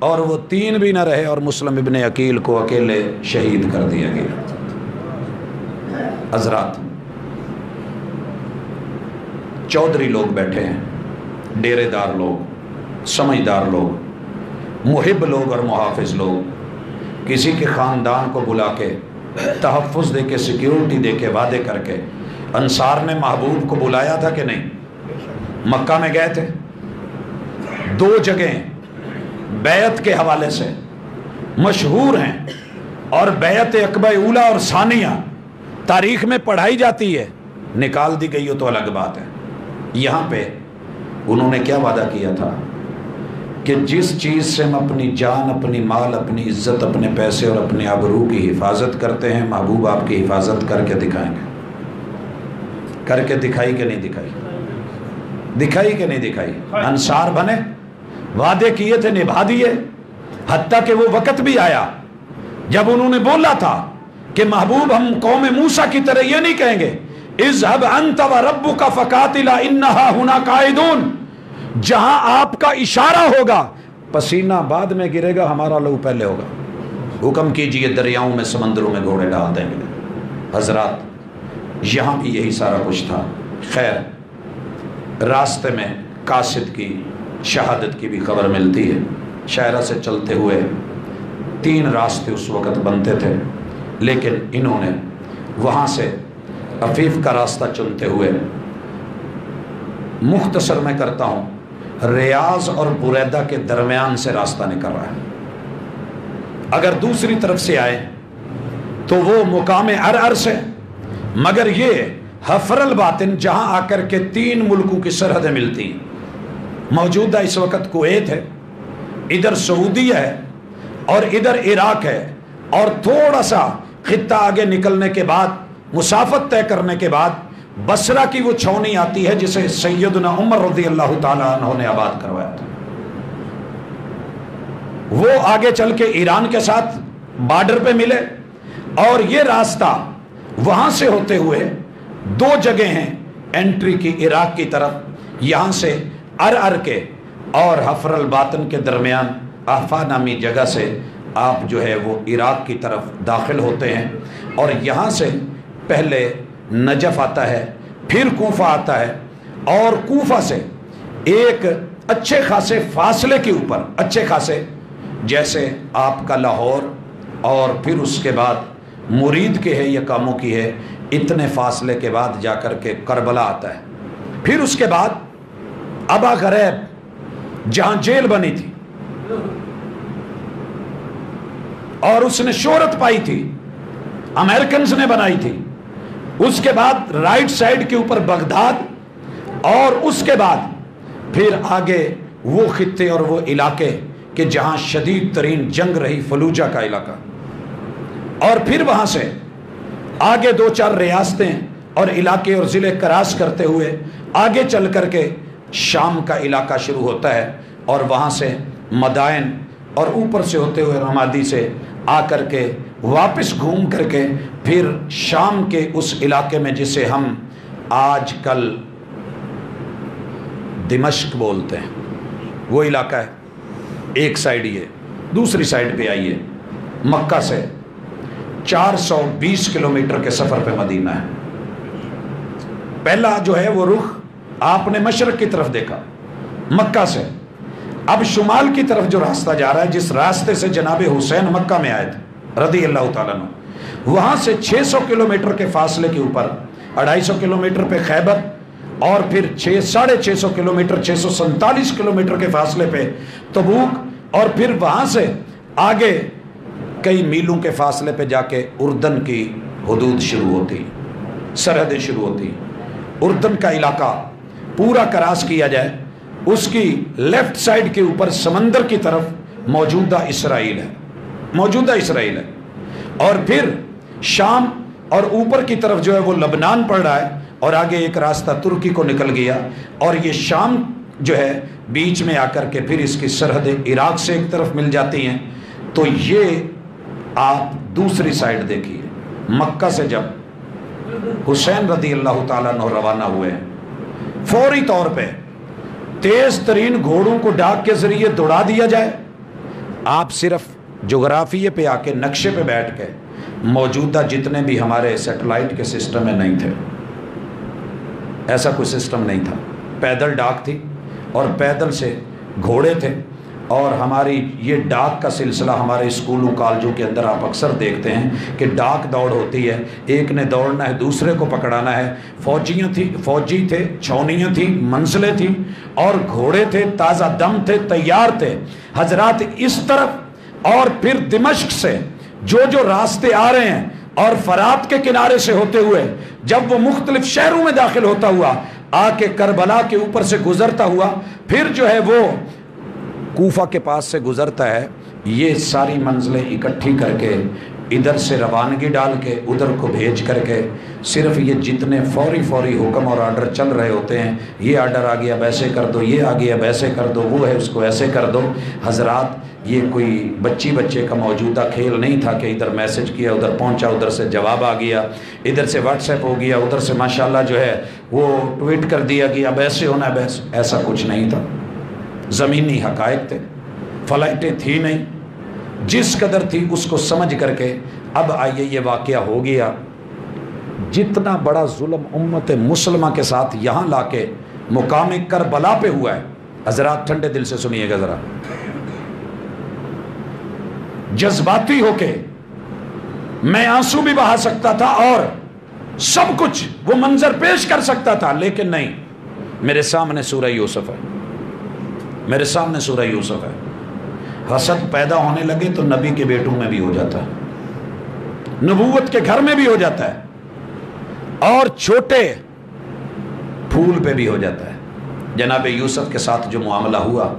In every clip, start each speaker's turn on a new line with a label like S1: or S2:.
S1: اور وہ 3 بھی نہ رہے اور مسلم ابن عقیل کو اکیلے شہید کر دیا گیا۔ حضرات، چودھری لوگ بیٹھے ہیں، ڈیرے دار لوگ، سمجھدار لوگ، محب لوگ اور محافظ لوگ، کسی کے خاندان کو بلا کے تحفظ دے کے، سیکیورٹی دے کے، وعدے کر کے۔ انصار نے محبوب کو بلایا تھا کہ نہیں؟ مکہ میں گئے تھے، 2 جگہیں بیعت کے حوالے سے مشہور ہیں، اور بیعت عقبہ اولیٰ اور ثانیہ تاریخ میں پڑھائی جاتی ہے، نکال دی گئی ہو تو الگ بات ہے۔ یہاں پہ انہوں نے کیا وعدہ کیا تھا کہ جس چیز سے ہم اپنی جان، اپنی مال، اپنی عزت، اپنے پیسے اور اپنے آبرو کی حفاظت کرتے ہیں، محبوب آپ کی حفاظت کر کے دکھائیں گے۔ کر کے دکھائی کہ نہیں دکھائی؟ دکھائی کہ نہیں دکھائی؟ انصار بنے، وعدے کیے تھے، نبھا دیے۔ حتیٰ کہ وہ وقت بھی آیا جب انہوں نے بولا تھا کہ محبوب ہم قوم موسیٰ کی طرح یہ نہیں کہیں گے اذهب انت وربک فقاتلا انہا ہنا قاعدون، جہاں آپ کا اشارہ ہوگا پسینہ بعد میں گرے گا، ہمارا لہو پہلے ہوگا۔ حکم کیجئے دریاؤں میں، سمندروں میں گھوڑے ڈال دیں گے۔ حضرات، یہاں بھی یہی سارا کچھ تھا۔ خیر، راستے میں قاصد کی شہادت کی بھی خبر ملتی ہے۔ شاہراہ سے چلتے ہوئے 3 راستے اس وقت بنتے تھے، لیکن انہوں نے وہاں سے عفیف کا راستہ چنتے ہوئے، مختصر میں کرتا ہوں، ریاض اور بریدہ کے درمیان سے راستہ نکل رہا ہے۔ اگر دوسری طرف سے آئے تو وہ مقام عرعر سے، مگر یہ حفر الباطن جہاں آ کر کے 3 ملکوں کی سرحدیں ملتی ہیں، موجودہ اس وقت کویت ہے، ادھر سعودیہ ہے اور ادھر عراق ہے، اور تھوڑا سا خطہ آگے نکلنے کے بعد، مسافت طے کرنے کے بعد، بصرہ کی وہ چھاؤنی آتی ہے جسے سیدنا عمر رضی اللہ تعالیٰ عنہ نے آباد کروایا تھا۔ وہ آگے چل کے ایران کے ساتھ بارڈر پہ ملے، اور یہ راستہ وہاں سے ہوتے ہوئے 2 جگہ ہیں انٹری کی عراق کی طرف، یہاں سے عرعر کے اور حفر الباطن کے درمیان آفا نامی جگہ سے آپ جو ہے وہ عراق کی طرف داخل ہوتے ہیں، اور یہاں سے پہلے نجف آتا ہے، پھر کوفہ آتا ہے، اور کوفہ سے ایک اچھے خاصے فاصلے کے اوپر، اچھے خاصے جیسے آپ کا لاہور، اور پھر اس کے بعد مرید کے ہے یا کاموں کی ہے، اتنے فاصلے کے بعد جا کر کے کربلا آتا ہے۔ پھر اس کے بعد ابا غریب جہاں جیل بنی تھی اور اس نے شہرت پائی تھی، امریکنز نے بنائی تھی، اس کے بعد رائٹ سائڈ کے اوپر بغداد، اور اس کے بعد پھر آگے وہ خطے اور وہ علاقے کہ جہاں شدید ترین جنگ رہی، فلوجہ کا علاقہ، اور پھر وہاں سے آگے 2-4 ریاستیں اور علاقے اور ضلع کراس کرتے ہوئے آگے چل کر کے شام کا علاقہ شروع ہوتا ہے، اور وہاں سے مدائن، اور اوپر سے ہوتے ہوئے رمادی سے آ کر کے واپس گھوم کر کے پھر شام کے اس علاقے میں جسے ہم آج کل دمشق بولتے ہیں، وہ علاقہ ہے۔ ایک سائڈ یہ، دوسری سائڈ پہ آئیے، مکہ سے 420 کلومیٹر کے سفر پہ مدینہ ہے۔ پہلا جو ہے وہ رخ آپ نے مشرق کی طرف دیکھا مکہ سے، اب شمال کی طرف جو راستہ جا رہا ہے، جس راستے سے جناب حسین مکہ میں آئے تھے رضی اللہ تعالیٰ عنہ، وہاں سے 600 کلومیٹر کے فاصلے کے اوپر 250 کلومیٹر پہ خیبر، اور پھر 650 کلومیٹر 647 کلومیٹر کے فاصلے پہ تبوک، اور پھر وہاں سے آگے کئی میلوں کے فاصلے پہ جا کے اردن کی حدود شروع ہوتی، سرحدیں شروع ہوتی۔ اردن کا علاقہ پورا کراس کیا جائے، اس کی لیفٹ سائڈ کے اوپر سمندر کی طرف موجودہ اسرائیل ہے، موجودہ اسرائیل ہے، اور پھر شام، اور اوپر کی طرف جو ہے وہ لبنان پڑ رہا ہے، اور آگے ایک راستہ ترکی کو نکل گیا، اور یہ شام جو ہے بیچ میں آ کر کے پھر اس کی سرحدیں عراق سے ایک طرف مل جاتی ہیں۔ تو یہ آپ دوسری سائڈ دیکھیے، مکہ سے جب حسین رضی اللہ تعالیٰ عنہ روانہ ہوئے، فوری طور پہ تیز ترین گھوڑوں کو ڈاک کے ذریعے دوڑا دیا جائے، آپ صرف جغرافیے پہ آ کے نقشے پہ بیٹھ کے موجودہ جتنے بھی ہمارے سیٹلائٹ کے سسٹم میں نہیں تھے، ایسا کوئی سسٹم نہیں تھا. پیدل ڈاک تھی اور پیدل سے گھوڑے تھے، اور ہماری یہ ڈاک کا سلسلہ ہمارے اسکولوں کالجوں کے اندر آپ اکثر دیکھتے ہیں کہ ڈاک دوڑ ہوتی ہے، ایک نے دوڑنا ہے دوسرے کو پکڑانا ہے. فوجی تھے، چھاؤنیاں تھیں، منزلیں تھیں، اور گھوڑے تھے، تازہ دم تھے، تیار تھے. حضرات اس طرف اور پھر دمشق سے جو راستے آ رہے ہیں اور فرات کے کنارے سے ہوتے ہوئے جب وہ مختلف شہروں میں داخل ہوتا ہوا آ کے کربلا کے اوپر سے گزرتا ہوا پھر جو ہے وہ کوفہ کے پاس سے گزرتا ہے، یہ ساری منزلیں اکٹھی کر کے ادھر سے روانگی ڈال کے ادھر کو بھیج کر کے صرف یہ جتنے فوری حکم اور آرڈر چل رہے ہوتے ہیں، یہ آرڈر آ گیا ویسے کر دو، یہ آ گیا ویسے کر دو، وہ ہے اس کو ایسے کر دو. حضرات یہ کوئی بچے کا موجودہ کھیل نہیں تھا کہ ادھر میسج کیا ادھر پہنچا، ادھر سے جواب آ گیا، ادھر سے واٹس ایپ ہو گیا، ادھر سے ماشاءاللہ جو ہے وہ ٹویٹ کر دیا گیا اب ایسے ہونا ہے ویسے. ایسا کچھ نہیں تھا. زمینی حقائق تھے، فلائٹیں تھی نہیں، جس قدر تھی اس کو سمجھ کر کے اب آئیے یہ واقعہ ہو گیا. جتنا بڑا ظلم امت مسلمہ کے ساتھ یہاں لا کے مقام کربلا پہ ہوا ہے. حضرات ٹھنڈے دل سے سنیے گا ذرا، جذباتی ہو کے میں آنسو بھی بہا سکتا تھا اور سب کچھ وہ منظر پیش کر سکتا تھا، لیکن نہیں، میرے سامنے سورہ یوسف ہے، میرے سامنے سورہ یوسف ہے. حسد پیدا ہونے لگے تو نبی کے بیٹوں میں بھی ہو جاتا ہے، نبوت کے گھر میں بھی ہو جاتا ہے، اور چھوٹے پھول پہ بھی ہو جاتا ہے. جناب یوسف کے ساتھ جو معاملہ ہوا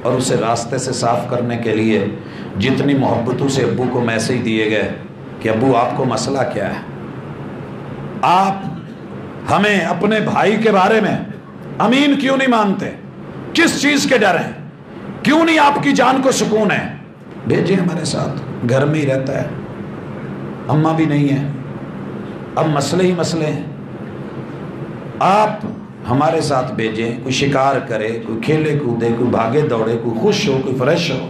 S1: اور اسے راستے سے صاف کرنے کے لیے جتنی محبتوں سے ابو کو میسج دیے گئے کہ ابو آپ کو مسئلہ کیا ہے، آپ ہمیں اپنے بھائی کے بارے میں امین کیوں نہیں مانتے، کس چیز کے ڈر ہیں، کیوں نہیں آپ کی جان کو سکون ہے، بھیجیں ہمارے ساتھ، گھر میں ہی رہتا ہے، اماں بھی نہیں ہے، اب مسئلے ہی مسئلے ہیں، آپ ہمارے ساتھ بھیجیں، کوئی شکار کرے، کوئی کھیلے کودے، کوئی بھاگے دوڑے، کوئی خوش ہو، کوئی فریش ہو.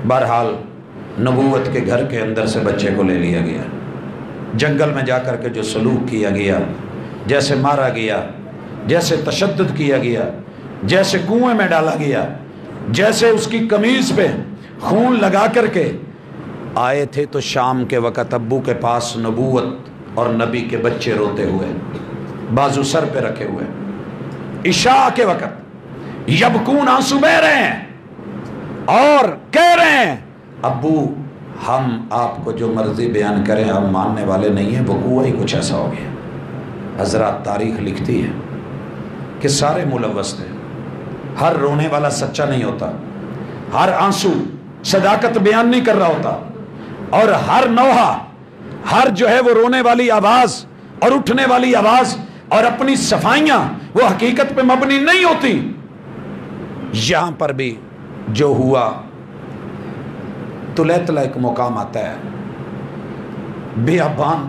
S1: بہرحال نبوت کے گھر کے اندر سے بچے کو لے لیا گیا، جنگل میں جا کر کے جو سلوک کیا گیا، جیسے مارا گیا، جیسے تشدد کیا گیا، جیسے کنویں میں ڈالا گیا، جیسے اس کی قمیض پہ خون لگا کر کے آئے تھے تو شام کے وقت ابو کے پاس نبوت اور نبی کے بچے روتے ہوئے، بازو سر پہ رکھے ہوئے، عشاء کے وقت یبکون، آنسو بہہ رہے ہیں اور کہہ رہے ہیں ابو ہم آپ کو جو مرضی بیان کریں ہم ماننے والے نہیں ہیں، وقوع ہی کچھ ایسا ہو گیا. حضرات تاریخ لکھتی ہے کہ سارے ملوث تھے، ہر رونے والا سچا نہیں ہوتا، ہر آنسو صداقت بیان نہیں کر رہا ہوتا، اور ہر نوحہ، ہر جو ہے وہ رونے والی آواز اور اٹھنے والی آواز اور اپنی صفائیاں وہ حقیقت پہ مبنی نہیں ہوتی. یہاں پر بھی جو ہوا تلیتلا ایک مقام آتا ہے بیابان.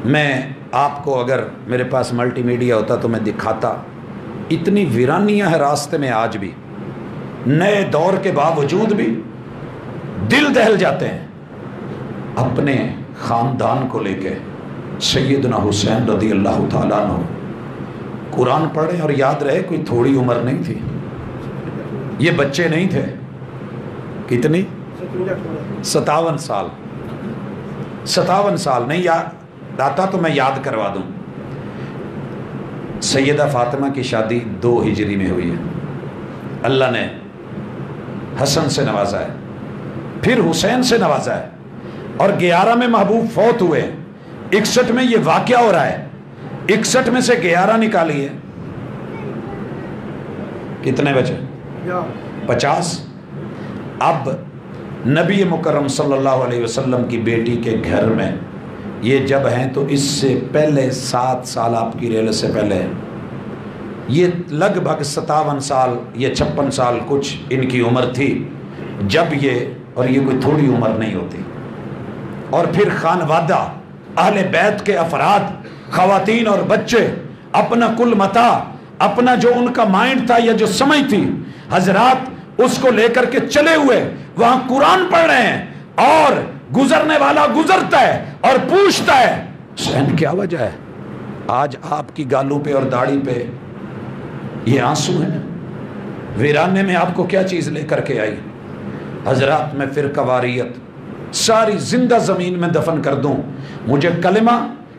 S1: میں آپ کو اگر میرے پاس ملٹی میڈیا ہوتا تو میں دکھاتا، اتنی ویرانیاں ہیں راستے میں آج بھی، نئے دور کے باوجود بھی دل دہل جاتے ہیں. اپنے خاندان کو لے کے سیدنا حسین رضی اللہ تعالیٰ عنہ قرآن پڑھیں اور یاد رہے کوئی تھوڑی عمر نہیں تھی، یہ بچے نہیں تھے. کتنی؟ 57 سال. 57 سال نہیں یاد آتا تو میں یاد کروا دوں. سیدہ فاطمہ کی شادی 2 ہجری میں ہوئی ہے، اللہ نے حسن سے نوازا ہے، پھر حسین سے نوازا ہے، اور 11 میں محبوب فوت ہوئے. 61 میں یہ واقعہ ہو رہا ہے. 61 میں سے 11 نکالیے، کتنے بچے؟ 50. اب نبی مکرم صلی اللہ علیہ وسلم کی بیٹی کے گھر میں یہ جب ہیں تو اس سے پہلے 7 سال آپ کی ریل سے پہلے، یہ لگ بھگ 57 سال یا 56 سال کچھ ان کی عمر تھی جب یہ، اور یہ کوئی تھوڑی عمر نہیں ہوتی. اور پھر خانوادہ، اہل بیت کے افراد، خواتین اور بچے، اپنا کل متاع، اپنا جو ان کا مائنڈ تھا یا جو سمجھ تھی، حضرات اس کو لے کر کے چلے ہوئے وہاں قرآن پڑھ رہے ہیں، اور گزرنے والا گزرتا ہے اور پوچھتا ہے حسین کیا وجہ ہے آج آپ کی گالوں پہ اور داڑھی پہ یہ آنسو ہیں؟ ویرانے میں آپ کو کیا چیز لے کر کے آئی؟ حضرات میں فرقہ واریت ساری زندہ زمین میں دفن کر دوں، مجھے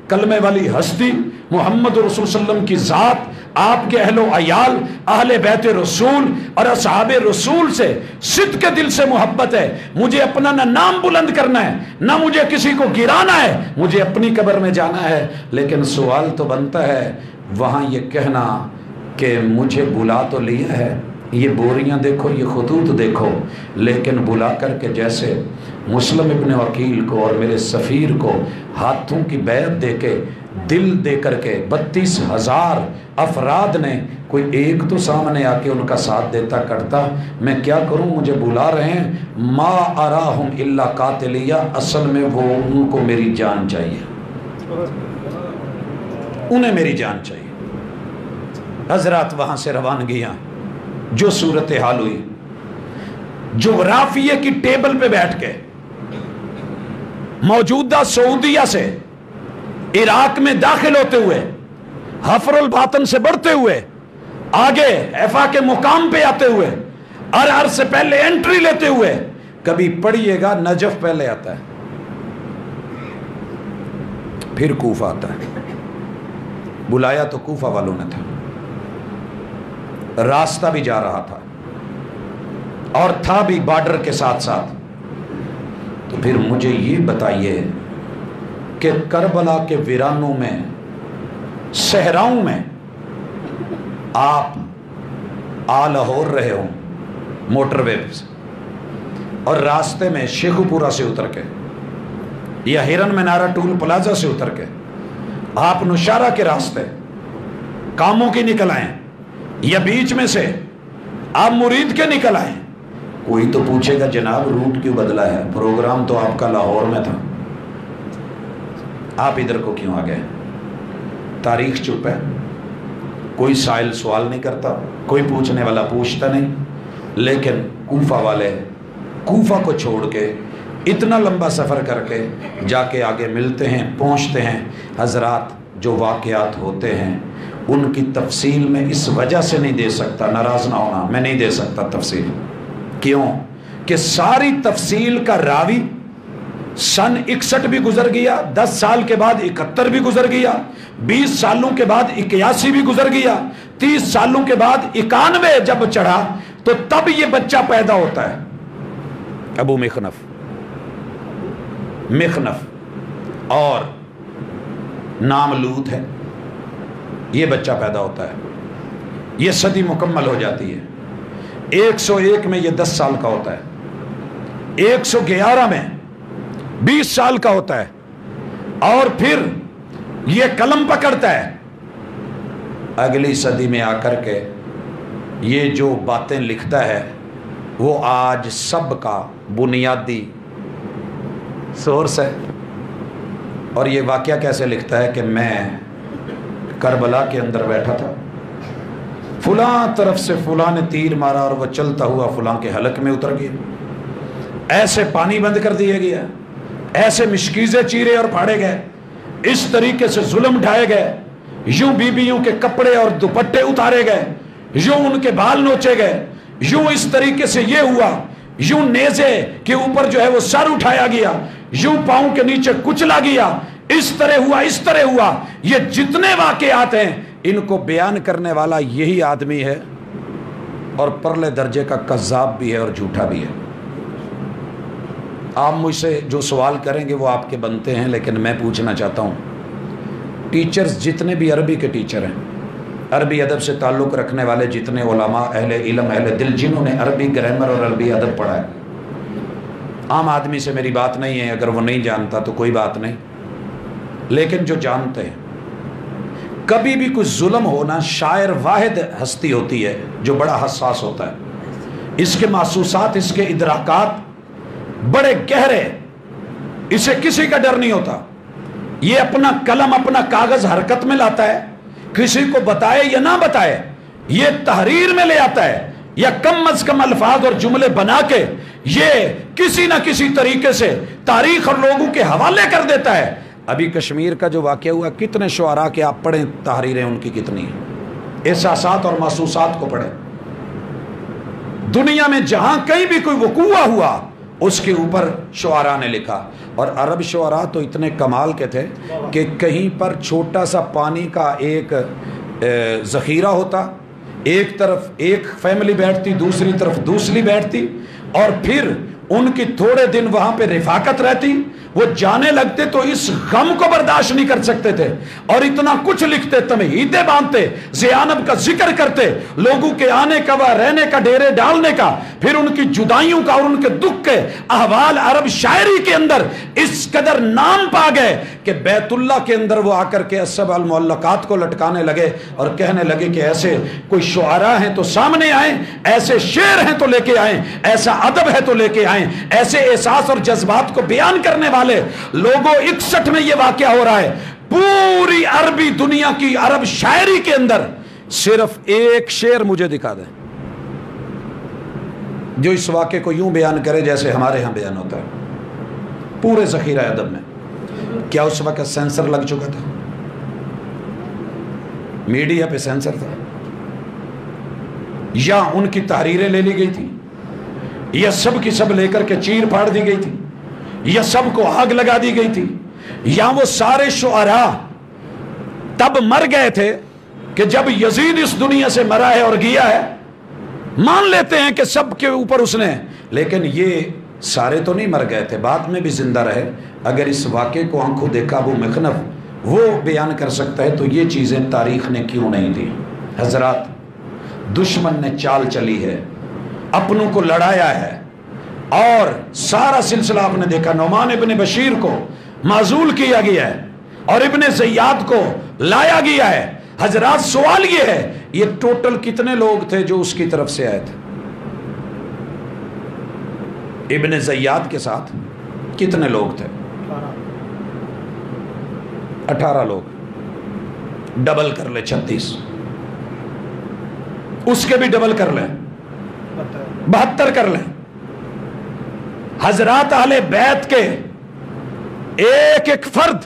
S1: کلمے والی ہستی محمد رسول صلی اللہ علیہ وسلم کی ذات، آپ کے اہل و عیال، اہل بیت رسول اور اصحاب رسول سے صدق دل سے محبت ہے۔ مجھے اپنا نہ نام بلند کرنا ہے، نہ مجھے کسی کو گرانا ہے، مجھے اپنی قبر میں جانا ہے۔ لیکن سوال تو بنتا ہے وہاں یہ کہنا کہ مجھے بلا تو لیا ہے، یہ بوریاں دیکھو، یہ خطوط دیکھو، لیکن بلا کر کے جیسے مسلم ابن عقیل کو اور میرے سفیر کو ہاتھوں کی بیعت دے کے دل دے کر کے 32,000 افراد نے کوئی ایک تو سامنے آ کے ان کا ساتھ دیتا کرتا، میں کیا کروں، مجھے بلا رہے ہیں، ما اراہم الا قاتلیہ، اصل میں وہ ان کو میری جان چاہیے، انہیں میری جان چاہیے۔ حضرات وہاں سے روانگیاں، جو صورتحال ہوئی، جو رافیے کی ٹیبل پہ بیٹھ کے موجودہ سعودیہ سے عراق میں داخل ہوتے ہوئے، حفر الباطن سے بڑھتے ہوئے، آگے حیفا کے مقام پہ آتے ہوئے، ارعر سے پہلے انٹری لیتے ہوئے، کبھی پڑھیے گا نجف پہلے آتا ہے، پھر کوفہ آتا ہے۔ بلایا تو کوفہ والوں نے تھا، راستہ بھی جا رہا تھا اور تھا بھی بارڈر کے ساتھ ساتھ۔ تو پھر مجھے یہ بتائیے کہ کربلا کے ویرانوں میں، صحراؤں میں آپ آ لاہور رہے ہوں موٹر وے سے، اور راستے میں شیخو پورہ سے اتر کے یا ہرن منارہ ٹول پلازا سے اتر کے آپ نوشہرہ کے راستے کاموں کی نکل آئیں، یا بیچ میں سے آپ مرید کے نکل آئیں، کوئی تو پوچھے گا جناب روٹ کیوں بدلا ہے، پروگرام تو آپ کا لاہور میں تھا، آپ ادھر کو کیوں آ گئے؟ تاریخ چپ ہے، کوئی سائل سوال نہیں کرتا، کوئی پوچھنے والا پوچھتا نہیں۔ لیکن کوفہ والے کوفہ کو چھوڑ کے اتنا لمبا سفر کر کے جا کے آگے ملتے ہیں، پہنچتے ہیں۔ حضرات جو واقعات ہوتے ہیں ان کی تفصیل میں اس وجہ سے نہیں دے سکتا، ناراض نہ ہونا، میں نہیں دے سکتا تفصیل، کیوں کہ ساری تفصیل کا راوی سن 61 بھی گزر گیا، 10 سال کے بعد 71 بھی گزر گیا، 20 سالوں کے بعد 81 بھی گزر گیا، 30 سالوں کے بعد 91 جب چڑھا تو تب یہ بچہ پیدا ہوتا ہے۔ ابو مخنف اور نام لوط ہے، یہ بچہ پیدا ہوتا ہے، یہ صدی مکمل ہو جاتی ہے۔ 101 میں یہ 10 سال کا ہوتا ہے، 111 میں 20 سال کا ہوتا ہے، اور پھر یہ قلم پکڑتا ہے۔ اگلی صدی میں آ کر کے یہ جو باتیں لکھتا ہے وہ آج سب کا بنیادی سورس ہے۔ اور یہ واقعہ کیسے لکھتا ہے کہ میں کربلا کے اندر بیٹھا تھا، فلاں طرف سے فلاں نے تیر مارا اور وہ چلتا ہوا فلاں کے حلق میں اتر گیا، ایسے پانی بند کر دیا گیا، ایسے مشکیزیں چیرے اور پھاڑے گئے، اس طریقے سے ظلم ڈھائے گئے، یوں بیویوں کے کپڑے اور دوپٹے اتارے گئے، یوں ان کے بال نوچے گئے، یوں اس طریقے سے یہ ہوا، یوں نیزے کے اوپر جو ہے وہ سر اٹھایا گیا، یوں پاؤں کے نیچے کچلا گیا، اس طرح ہوا، اس طرح ہوا۔ یہ جتنے واقعات ہیں ان کو بیان کرنے والا یہی آدمی ہے، اور پرلے درجے کا کذاب بھی ہے اور جھوٹا بھی ہے۔ آپ مجھ سے جو سوال کریں گے وہ آپ کے بنتے ہیں، لیکن میں پوچھنا چاہتا ہوں، ٹیچرز جتنے بھی عربی کے ٹیچر ہیں، عربی ادب سے تعلق رکھنے والے جتنے علماء، اہل علم، اہل دل، جنہوں نے عربی گرامر اور عربی ادب پڑھا ہے، عام آدمی سے میری بات نہیں ہے، اگر وہ نہیں جانتا تو کوئی بات نہیں، لیکن جو جانتے ہیں، کبھی بھی کچھ ظلم ہونا، شاعر واحد ہستی ہوتی ہے جو بڑا حساس ہوتا ہے، اس کے محسوسات، اس کے ادراکات بڑے گہرے، اسے کسی کا ڈر نہیں ہوتا، یہ اپنا قلم، اپنا کاغذ حرکت میں لاتا ہے، کسی کو بتائے یا نہ بتائے، یہ تحریر میں لے آتا ہے، یا کم از کم الفاظ اور جملے بنا کے یہ کسی نہ کسی طریقے سے تاریخ اور لوگوں کے حوالے کر دیتا ہے. ابھی کشمیر کا جو واقعہ ہوا، کتنے شعراء کے آپ پڑھیں تحریریں ان کی کتنی ہیں، احساسات اور محسوسات کو پڑھیں. دنیا میں جہاں کہیں بھی کوئی وقوع ہوا اس کے اوپر شعراء نے لکھا. اور عرب شعراء تو اتنے کمال کے تھے کہ کہیں پر چھوٹا سا پانی کا ایک ذخیرہ ہوتا، ایک طرف ایک فیملی بیٹھتی، دوسری طرف دوسری بیٹھتی، اور پھر ان کی تھوڑے دن وہاں پہ رفاقت رہتی. وہ جانے لگتے تو اس غم کو برداشت نہیں کر سکتے تھے اور اتنا کچھ لکھتے، تمہیدیں باندھتے، زینب کا ذکر کرتے، لوگوں کے آنے کا، وہ رہنے کا، ڈیرے ڈالنے کا، پھر ان کی جدائیوں کا اور ان کے دکھ کے احوال عرب شاعری کے اندر اس قدر نام پا گئے کہ بیت اللہ کے اندر وہ آ کر کے السبع المعلقات کو لٹکانے لگے اور کہنے لگے کہ ایسے کوئی شعراء ہیں تو سامنے آئیں، ایسے شعر ہیں تو لے کے آئیں، ایسا ادب ہے تو لے کے آئیں، ایسے احساس اور جذبات کو بیان کرنے والے لوگوں. 61 میں یہ واقعہ ہو رہا ہے. پوری عربی دنیا کی عرب شاعری کے اندر صرف ایک شعر مجھے دکھا دیں جو اس واقعے کو یوں بیان کرے جیسے ہمارے ہاں بیان ہوتا ہے پورے ذخیرہ ادب میں. کیا اس وقت سینسر لگ چکا تھا؟ میڈیا پہ سینسر تھا؟ یا ان کی تحریریں لے لی گئی تھی؟ یا سب کی سب لے کر کے چیر پھاڑ دی گئی تھی؟ یا سب کو آگ لگا دی گئی تھی؟ یا وہ سارے شعراء تب مر گئے تھے کہ جب یزید اس دنیا سے مرا ہے اور گیا ہے، مان لیتے ہیں کہ سب کے اوپر اس نے، لیکن یہ سارے تو نہیں مر گئے تھے، بعد میں بھی زندہ رہے. اگر اس واقعے کو آنکھوں دیکھا ابو مخنف وہ بیان کر سکتا ہے تو یہ چیزیں تاریخ نے کیوں نہیں دی؟ حضرات، دشمن نے چال چلی ہے، اپنوں کو لڑایا ہے، اور سارا سلسلہ آپ نے دیکھا. نعمان ابن بشیر کو معزول کیا گیا ہے اور ابن زیاد کو لایا گیا ہے. حضرات، سوال یہ ہے، یہ ٹوٹل کتنے لوگ تھے جو اس کی طرف سے آئے تھے؟ ابن زیاد کے ساتھ کتنے لوگ تھے؟ 18 لوگ. ڈبل کر لے 36، اس کے بھی ڈبل کر لیں 72 کر لیں. حضرات، اہل بیت کے ایک ایک فرد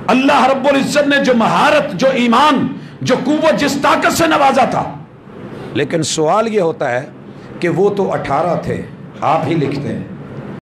S1: اللہ رب العزت نے جو مہارت، جو ایمان، جو قوت، جس طاقت سے نوازا تھا. لیکن سوال یہ ہوتا ہے کہ وہ تو 18 تھے، آپ ہی لکھتے ہیں